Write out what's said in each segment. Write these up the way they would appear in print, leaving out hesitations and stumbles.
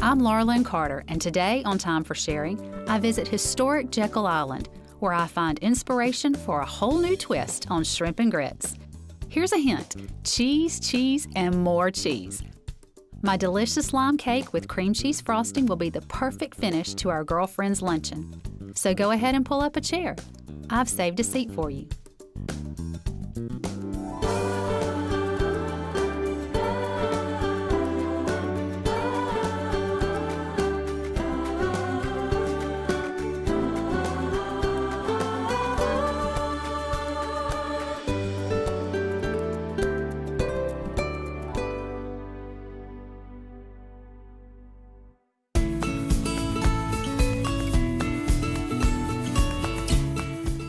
I'm Lara Lyn, and today on Time for Sharing, I visit historic Jekyll Island, where I find inspiration for a whole new twist on shrimp and grits. Here's a hint: cheese, cheese, and more cheese. My delicious lime cake with cream cheese frosting will be the perfect finish to our girlfriend's luncheon. So go ahead and pull up a chair. I've saved a seat for you.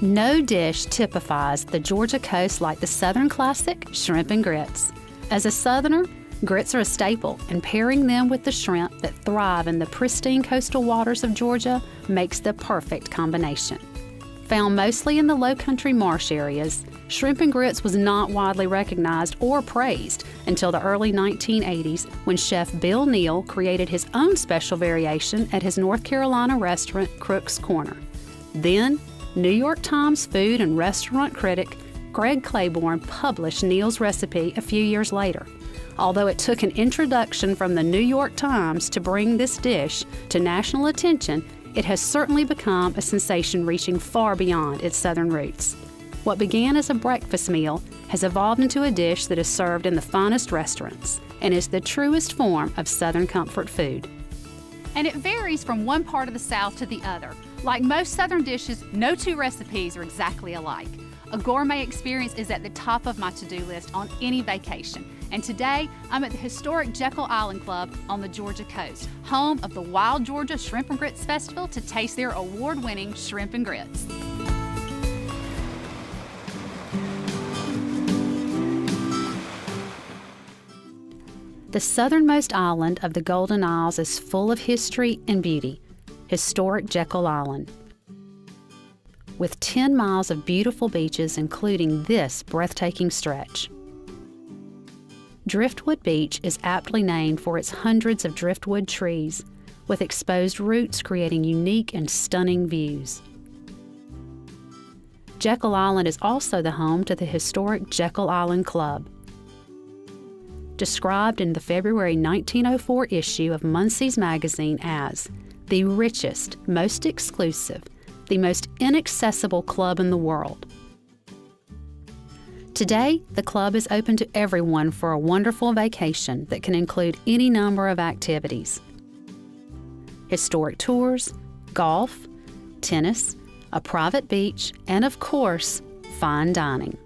No dish typifies the Georgia coast like the Southern classic, shrimp and grits. As a Southerner, grits are a staple, and pairing them with the shrimp that thrive in the pristine coastal waters of Georgia makes the perfect combination. Found mostly in the low-country marsh areas, shrimp and grits was not widely recognized or praised until the early 1980s when Chef Bill Neal created his own special variation at his North Carolina restaurant, Crook's Corner. Then, New York Times food and restaurant critic Greg Claiborne published Neal's recipe a few years later. Although it took an introduction from the New York Times to bring this dish to national attention, it has certainly become a sensation reaching far beyond its Southern roots. What began as a breakfast meal has evolved into a dish that is served in the finest restaurants and is the truest form of Southern comfort food. And it varies from one part of the South to the other. Like most Southern dishes, no two recipes are exactly alike. A gourmet experience is at the top of my to-do list on any vacation. And today, I'm at the historic Jekyll Island Club on the Georgia coast, home of the Wild Georgia Shrimp and Grits Festival, to taste their award-winning shrimp and grits. The southernmost island of the Golden Isles is full of history and beauty. Historic Jekyll Island. With 10 miles of beautiful beaches, including this breathtaking stretch. Driftwood Beach is aptly named for its hundreds of driftwood trees, with exposed roots creating unique and stunning views. Jekyll Island is also the home to the historic Jekyll Island Club. Described in the February 1904 issue of Munsey's magazine as the richest, most exclusive, the most inaccessible club in the world. Today, the club is open to everyone for a wonderful vacation that can include any number of activities: historic tours, golf, tennis, a private beach, and of course, fine dining.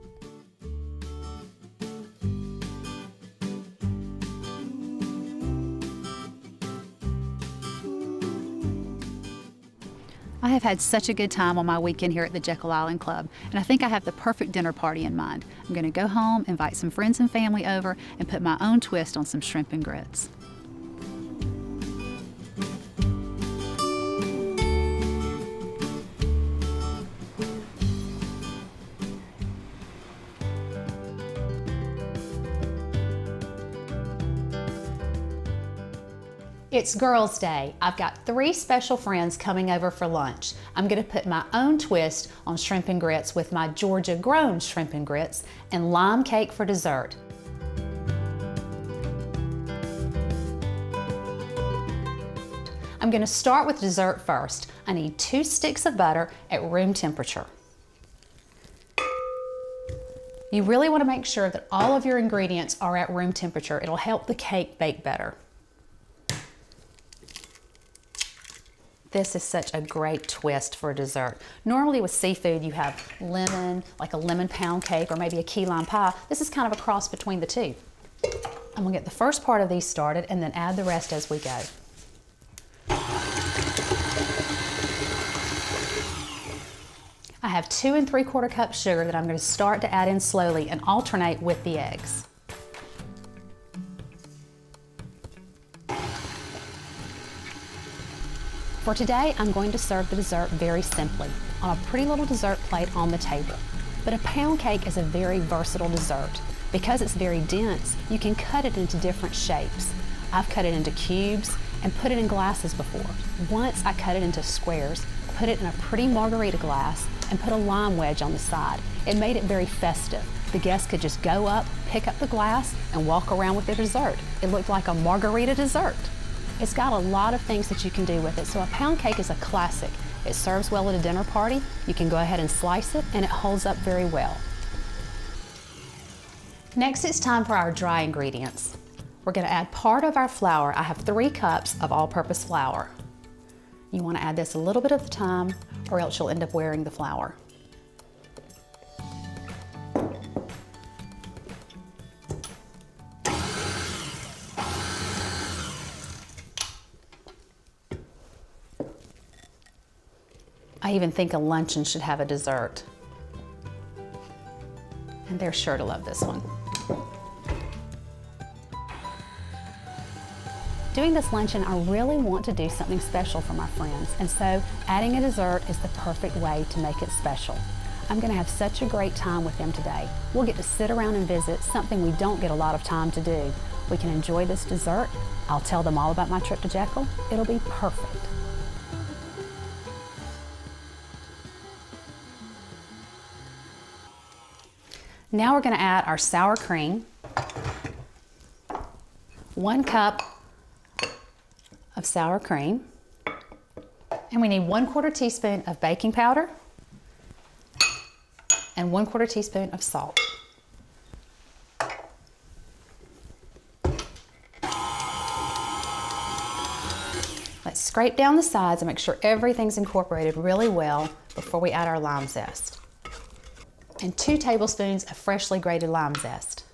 I have had such a good time on my weekend here at the Jekyll Island Club, and I think I have the perfect dinner party in mind. I'm going to go home, invite some friends and family over, and put my own twist on some shrimp and grits. It's Girls' Day. I've got 3 special friends coming over for lunch. I'm going to put my own twist on shrimp and grits with my Georgia-grown shrimp and grits and lime cake for dessert. I'm going to start with dessert first. I need 2 sticks of butter at room temperature. You really want to make sure that all of your ingredients are at room temperature. It'll help the cake bake better. This is such a great twist for dessert. Normally with seafood you have lemon, like a lemon pound cake or maybe a key lime pie. This is kind of a cross between the two. I'm gonna get the first part of these started and then add the rest as we go. I have 2 3/4 cups sugar that I'm gonna start to add in slowly and alternate with the eggs. For today, I'm going to serve the dessert very simply, on a pretty little dessert plate on the table. But a pound cake is a very versatile dessert. Because it's very dense, you can cut it into different shapes. I've cut it into cubes and put it in glasses before. Once I cut it into squares, put it in a pretty margarita glass, and put a lime wedge on the side. It made it very festive. The guests could just go up, pick up the glass, and walk around with their dessert. It looked like a margarita dessert. It's got a lot of things that you can do with it, so a pound cake is a classic. It serves well at a dinner party. You can go ahead and slice it, and it holds up very well. Next, it's time for our dry ingredients. We're going to add part of our flour. I have 3 cups of all-purpose flour. You want to add this a little bit at a time, or else you'll end up wearing the flour. I even think a luncheon should have a dessert. And they're sure to love this one. Doing this luncheon, I really want to do something special for my friends, and so adding a dessert is the perfect way to make it special. I'm going to have such a great time with them today. We'll get to sit around and visit, something we don't get a lot of time to do. We can enjoy this dessert. I'll tell them all about my trip to Jekyll. It'll be perfect. Now we're going to add our sour cream, 1 cup of sour cream, and we need 1/4 teaspoon of baking powder and 1/4 teaspoon of salt. Let's scrape down the sides and make sure everything's incorporated really well before we add our lime zest. And 2 tablespoons of freshly grated lime zest.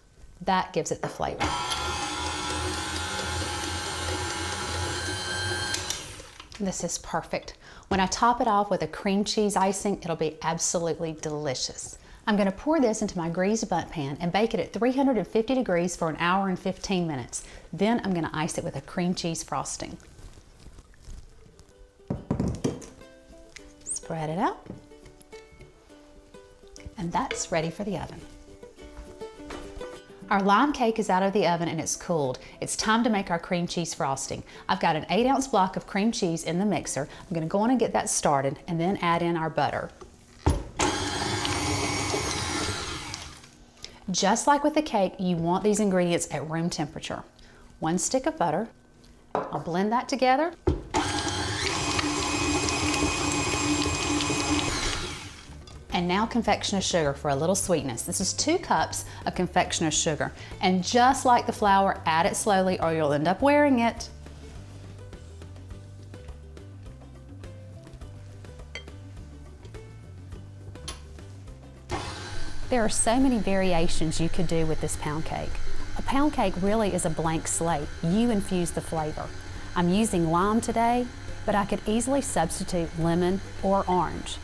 That gives it the flavor. This is perfect. When I top it off with a cream cheese icing, it'll be absolutely delicious. I'm going to pour this into my greased bundt pan and bake it at 350 degrees for 1 hour and 15 minutes. Then I'm going to ice it with a cream cheese frosting. Spread it out. And that's ready for the oven. Our lime cake is out of the oven and it's cooled. It's time to make our cream cheese frosting. I've got an 8-ounce block of cream cheese in the mixer. I'm going to go on and get that started and then add in our butter. Just like with the cake, you want these ingredients at room temperature. 1 stick of butter. I'll blend that together. And now confectioner's sugar for a little sweetness. This is 2 cups of confectioner's sugar. And just like the flour, add it slowly or you'll end up wearing it. There are so many variations you could do with this pound cake. A pound cake really is a blank slate. You infuse the flavor. I'm using lime today, but I could easily substitute lemon or orange.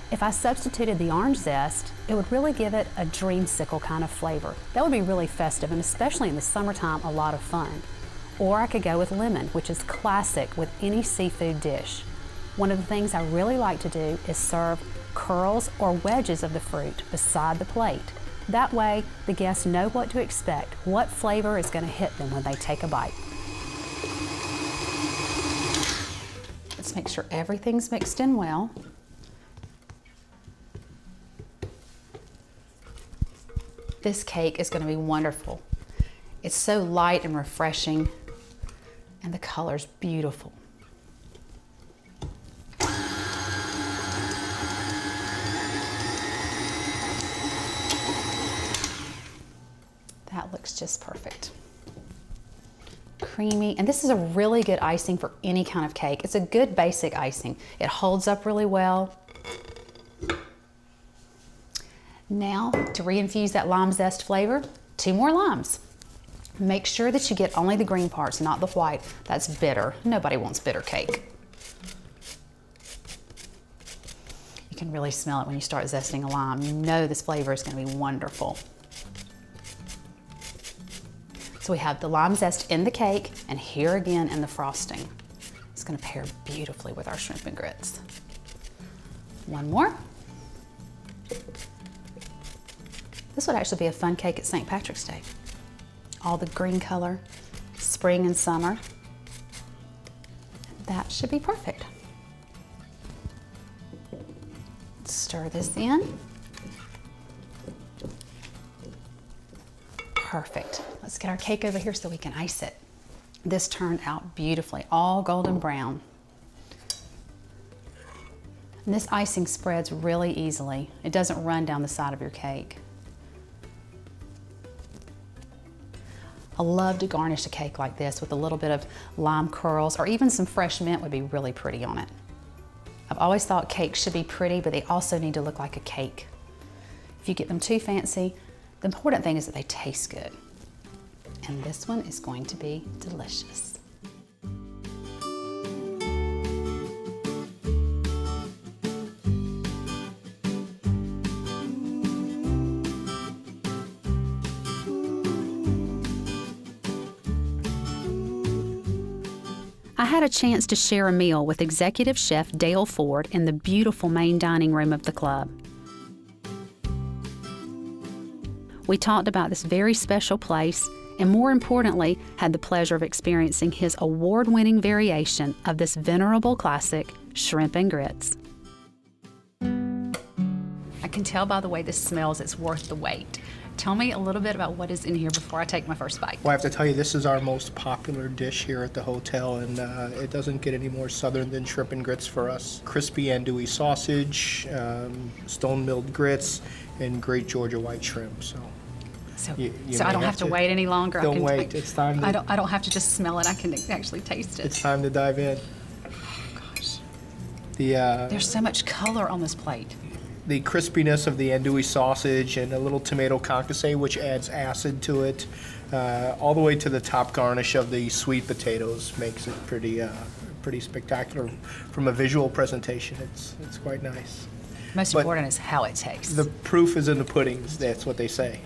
If I substituted the orange zest, it would really give it a dreamsicle kind of flavor. That would be really festive and especially in the summertime, a lot of fun. Or I could go with lemon, which is classic with any seafood dish. One of the things I really like to do is serve curls or wedges of the fruit beside the plate. That way, the guests know what to expect, what flavor is going to hit them when they take a bite. Let's make sure everything's mixed in well. This cake is going to be wonderful. It's so light and refreshing, and the color's beautiful. That looks just perfect. Creamy, and this is a really good icing for any kind of cake. It's a good basic icing. It holds up really well. Now, to reinfuse that lime zest flavor, 2 more limes. Make sure that you get only the green parts, not the white. That's bitter. Nobody wants bitter cake. You can really smell it when you start zesting a lime. You know this flavor is going to be wonderful. So we have the lime zest in the cake and here again in the frosting. It's going to pair beautifully with our shrimp and grits. 1 more. This would actually be a fun cake at St. Patrick's Day. All the green color, spring and summer. That should be perfect. Stir this in. Perfect. Let's get our cake over here so we can ice it. This turned out beautifully, all golden brown. And this icing spreads really easily. It doesn't run down the side of your cake. I love to garnish a cake like this with a little bit of lime curls, or even some fresh mint would be really pretty on it. I've always thought cakes should be pretty, but they also need to look like a cake. If you get them too fancy, the important thing is that they taste good. And this one is going to be delicious. I had a chance to share a meal with Executive Chef Dale Ford in the beautiful main dining room of the club. We talked about this very special place, and more importantly, had the pleasure of experiencing his award-winning variation of this venerable classic, shrimp and grits. I can tell by the way this smells it's worth the wait. Tell me a little bit about what is in here before I take my first bite. Well, I have to tell you, this is our most popular dish here at the hotel, and it doesn't get any more southern than shrimp and grits for us. Crispy andouille sausage, stone-milled grits, and great Georgia white shrimp. So I don't have to wait any longer. Don't wait. It's time to, I don't have to just smell it. I can actually taste it. it's time to dive in. Oh, gosh. There's so much color on this plate. The crispiness of the andouille sausage and a little tomato concasse, which adds acid to it, all the way to the top garnish of the sweet potatoes makes it pretty spectacular. From a visual presentation, it's quite nice. Most important is how it tastes. The proof is in the puddings, that's what they say.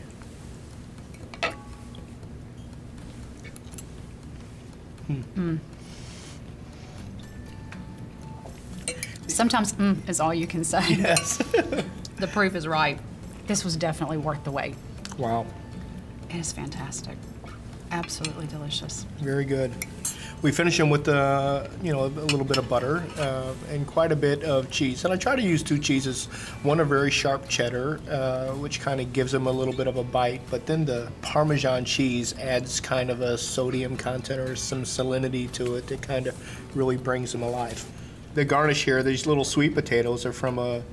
Sometimes is all you can say. Yes. The proof is right. This was definitely worth the wait. Wow. It is fantastic. Absolutely delicious. Very good. We finish them with a little bit of butter and quite a bit of cheese. And I try to use two cheeses. One a very sharp cheddar, which kind of gives them a little bit of a bite. But then the Parmesan cheese adds kind of a sodium content or some salinity to it that kind of really brings them alive. The garnish here, these little sweet potatoes are from a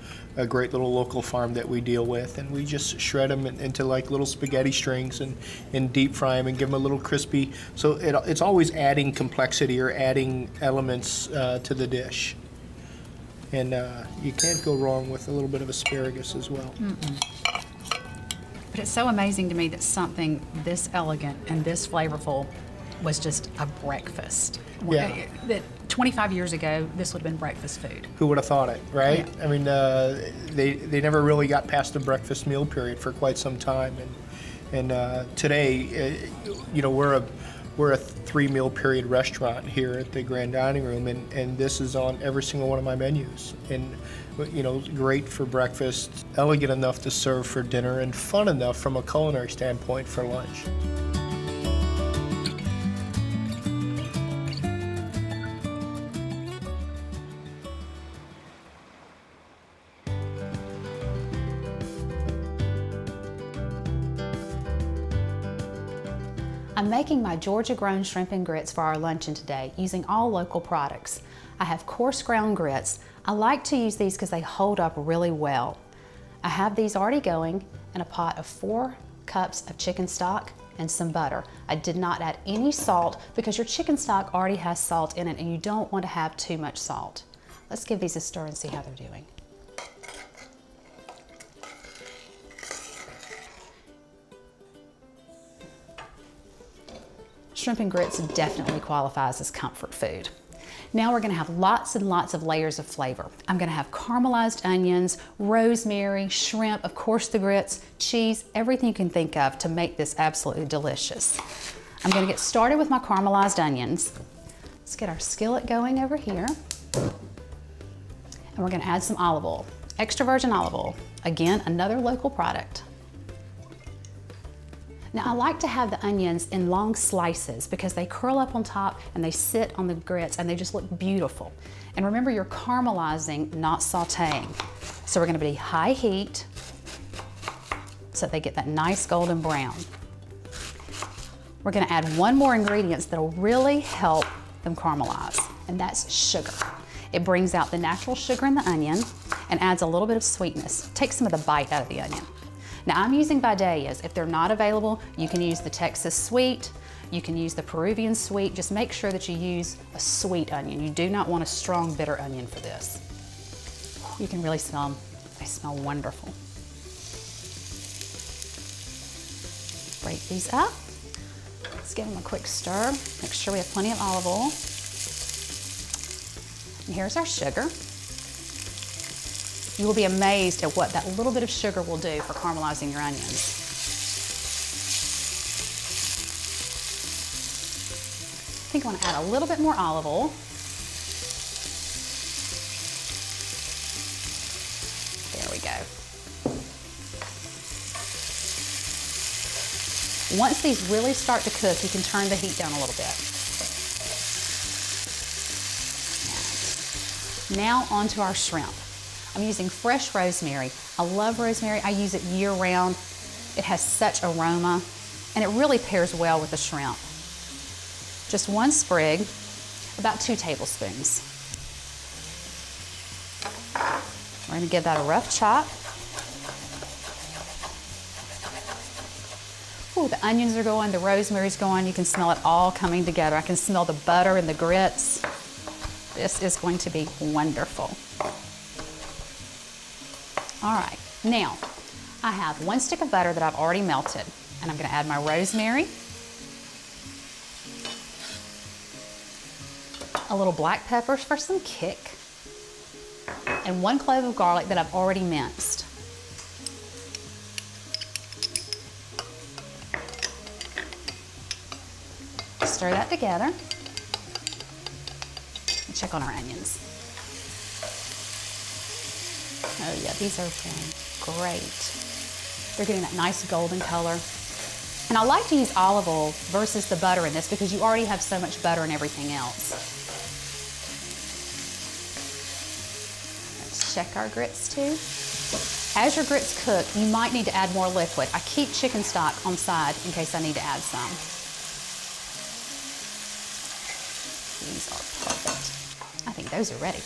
great little local farm that we deal with, and we just shred them into like little spaghetti strings and deep fry them and give them a little crispy. So it's always adding complexity or adding elements to the dish. And you can't go wrong with a little bit of asparagus as well. But it's so amazing to me that something this elegant and this flavorful was just a breakfast. Yeah. That 25 years ago, this would have been breakfast food. Who would have thought it, right? Yeah. I mean, they never really got past the breakfast meal period for quite some time, and today, we're a 3-meal period restaurant here at the Grand Dining Room, and this is on every single one of my menus, and great for breakfast, elegant enough to serve for dinner, and fun enough from a culinary standpoint for lunch. I'm making my Georgia-grown shrimp and grits for our luncheon today using all local products. I have coarse ground grits. I like to use these because they hold up really well. I have these already going in a pot of 4 cups of chicken stock and some butter. I did not add any salt because your chicken stock already has salt in it and you don't want to have too much salt. Let's give these a stir and see how they're doing. Shrimp and grits definitely qualifies as comfort food. Now we're gonna have lots and lots of layers of flavor. I'm gonna have caramelized onions, rosemary, shrimp, of course the grits, cheese, everything you can think of to make this absolutely delicious. I'm gonna get started with my caramelized onions. Let's get our skillet going over here. And we're gonna add some olive oil, extra virgin olive oil. Again, another local product. Now I like to have the onions in long slices because they curl up on top and they sit on the grits and they just look beautiful. And remember, you're caramelizing, not sauteing. So we're gonna be high heat so they get that nice golden brown. We're gonna add one more ingredient that'll really help them caramelize, and that's sugar. It brings out the natural sugar in the onion and adds a little bit of sweetness. Takes some of the bite out of the onion. Now I'm using Vidalias. If they're not available, you can use the Texas sweet, you can use the Peruvian sweet. Just make sure that you use a sweet onion. You do not want a strong, bitter onion for this. You can really smell them. They smell wonderful. Break these up. Let's give them a quick stir. Make sure we have plenty of olive oil. And here's our sugar. You will be amazed at what that little bit of sugar will do for caramelizing your onions. I think I want to add a little bit more olive oil. There we go. Once these really start to cook, you can turn the heat down a little bit. And now onto our shrimp. I'm using fresh rosemary. I love rosemary. I use it year round. It has such aroma, and it really pairs well with the shrimp. Just one sprig, about 2 tablespoons. We're gonna give that a rough chop. Ooh, the onions are going, the rosemary's going. You can smell it all coming together. I can smell the butter and the grits. This is going to be wonderful. All right, now I have 1 stick of butter that I've already melted, and I'm gonna add my rosemary, a little black pepper for some kick, and 1 clove of garlic that I've already minced. Stir that together and check on our onions. Oh yeah, these are great. They're getting that nice golden color. And I like to use olive oil versus the butter in this because you already have so much butter and everything else. Let's check our grits too. As your grits cook, you might need to add more liquid. I keep chicken stock on side in case I need to add some. These are perfect. I think those are ready.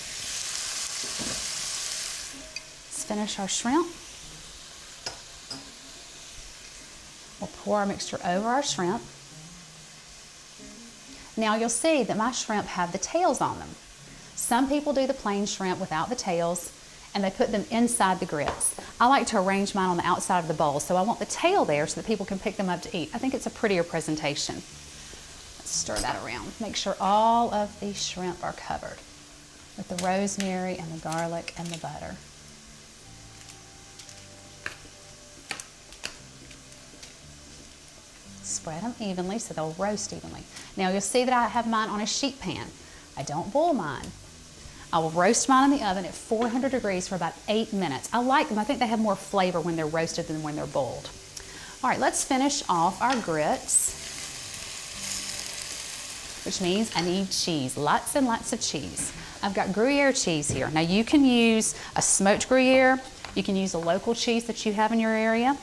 Finish our shrimp. We'll pour our mixture over our shrimp. Now you'll see that my shrimp have the tails on them. Some people do the plain shrimp without the tails, and they put them inside the grits. I like to arrange mine on the outside of the bowl, so I want the tail there so that people can pick them up to eat. I think it's a prettier presentation. Let's stir that around. Make sure all of these shrimp are covered with the rosemary and the garlic and the butter. Spread them evenly so they'll roast evenly. Now you'll see that I have mine on a sheet pan. I don't boil mine. I will roast mine in the oven at 400 degrees for about 8 minutes. I like them. I think they have more flavor when they're roasted than when they're boiled. All right, let's finish off our grits, which means I need cheese, lots and lots of cheese. I've got Gruyere cheese here. Now you can use a smoked Gruyere. You can use a local cheese that you have in your area.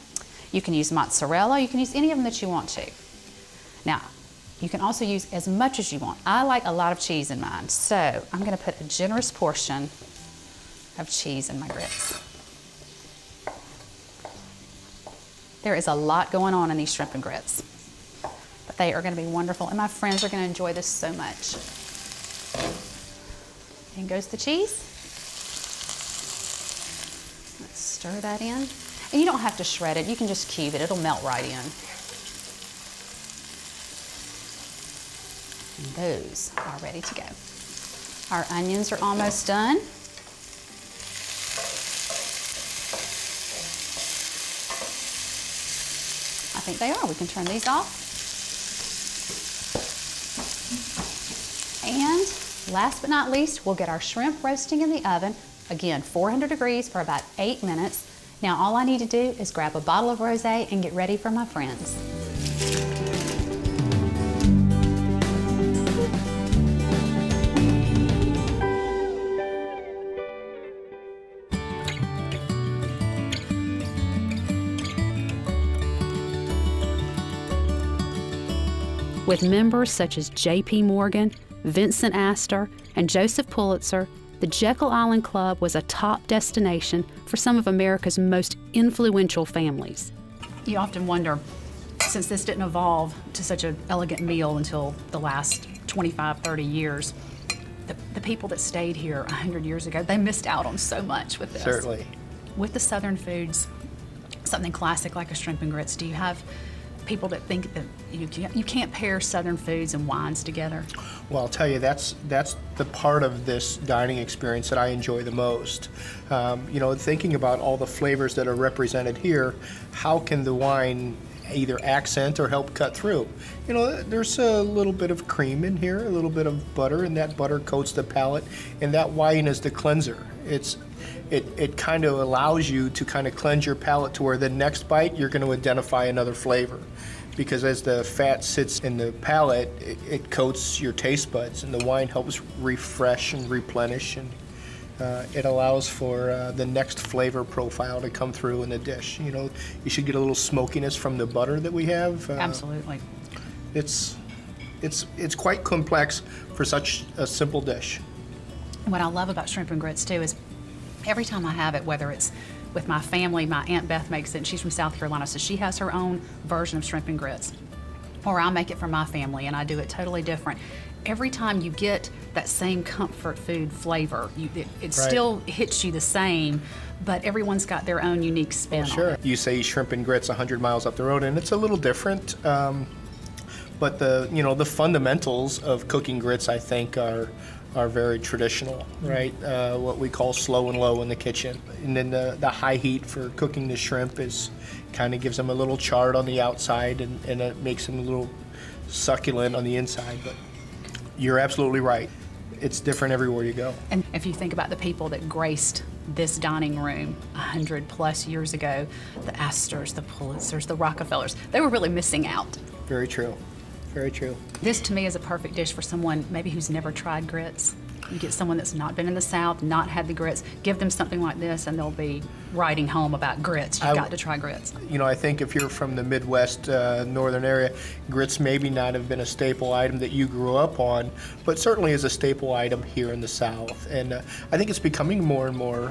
You can use mozzarella, you can use any of them that you want to. Now, you can also use as much as you want. I like a lot of cheese in mine, so I'm gonna put a generous portion of cheese in my grits. There is a lot going on in these shrimp and grits, but they are gonna be wonderful, and my friends are gonna enjoy this so much. In goes the cheese. Let's stir that in. And you don't have to shred it, you can just cube it, it'll melt right in. And those are ready to go. Our onions are almost done. I think they are. We can turn these off. And last but not least, we'll get our shrimp roasting in the oven. Again, 400 degrees for about 8 minutes. Now all I need to do is grab a bottle of rosé and get ready for my friends. With members such as J.P. Morgan, Vincent Astor, and Joseph Pulitzer, the Jekyll Island Club was a top destination for some of America's most influential families. You often wonder, since this didn't evolve to such an elegant meal until the last 25, 30 years, the people that stayed here 100 years ago, they missed out on so much with this. Certainly. With the Southern foods, something classic like a shrimp and grits, do you have people that think that you can't pair Southern foods and wines together? Well, I'll tell you, that's the part of this dining experience that I enjoy the most. Thinking about all the flavors that are represented here, how can the wine either accent or help cut through? There's a little bit of cream in here, a little bit of butter, and that butter coats the palate, and that wine is the cleanser. It kind of allows you to kind of cleanse your palate to where the next bite you're going to identify another flavor. Because as the fat sits in the palate, it coats your taste buds, and the wine helps refresh and replenish, and it allows for the next flavor profile to come through in the dish. You should get a little smokiness from the butter that we have. Absolutely. It's quite complex for such a simple dish. What I love about shrimp and grits too is every time I have it, whether it's with my family, my Aunt Beth makes it, and she's from South Carolina, so she has her own version of shrimp and grits. Or I make it for my family, and I do it totally different. Every time you get that same comfort food flavor, it Right. still hits you the same, but everyone's got their own unique spin on it. You say shrimp and grits 100 miles up the road, and it's a little different. But the fundamentals of cooking grits, I think, are very traditional, right? What we call slow and low in the kitchen. And then the high heat for cooking the shrimp kind of gives them a little charred on the outside, and it makes them a little succulent on the inside. But you're absolutely right. It's different everywhere you go. And if you think about the people that graced this dining room 100 plus years ago, the Astors, the Pulitzers, the Rockefellers, they were really missing out. Very true. Very true. This to me is a perfect dish for someone maybe who's never tried grits. You get someone that's not been in the South, not had the grits, give them something like this and they'll be writing home about grits. You've got to try grits. I think if you're from the Midwest, northern area, grits maybe not have been a staple item that you grew up on, but certainly is a staple item here in the South. And I think it's becoming more and more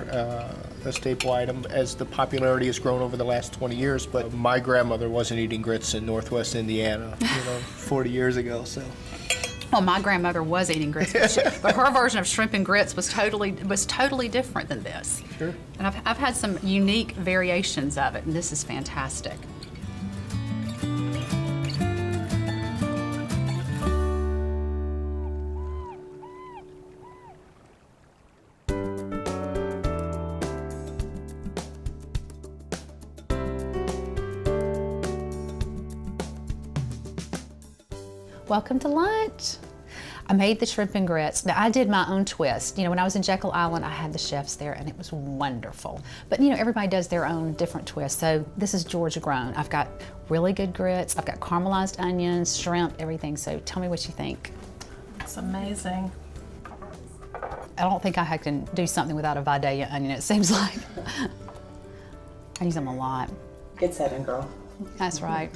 a staple item as the popularity has grown over the last 20 years. But my grandmother wasn't eating grits in Northwest Indiana, 40 years ago. So. Well, my grandmother was eating grits, but her version of shrimp and grits was totally different than this. Sure. And I've had some unique variations of it, and this is fantastic. Welcome to lunch. I made the shrimp and grits. Now, I did my own twist. When I was in Jekyll Island, I had the chefs there, and it was wonderful. But, everybody does their own different twist. So this is Georgia grown. I've got really good grits. I've got caramelized onions, shrimp, everything. So tell me what you think. It's amazing. I don't think I can do something without a Vidalia onion, it seems like. I use them a lot. Good setting, girl. That's right.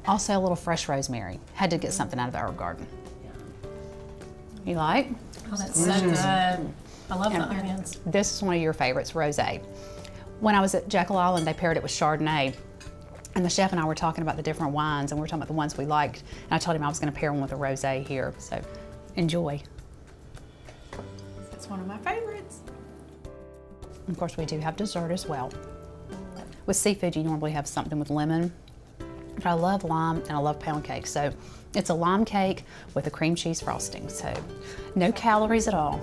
Also a little fresh rosemary. Had to get something out of the herb garden. You like? Oh, that's so good. I love the onions. This is one of your favorites, rosé. When I was at Jekyll Island, they paired it with Chardonnay. And the chef and I were talking about the different wines, and we were talking about the ones we liked. And I told him I was going to pair one with a rosé here. So enjoy. It's one of my favorites. Of course, we do have dessert as well. With seafood, you normally have something with lemon. But I love lime and I love pound cake. So it's a lime cake with a cream cheese frosting. So no calories at all.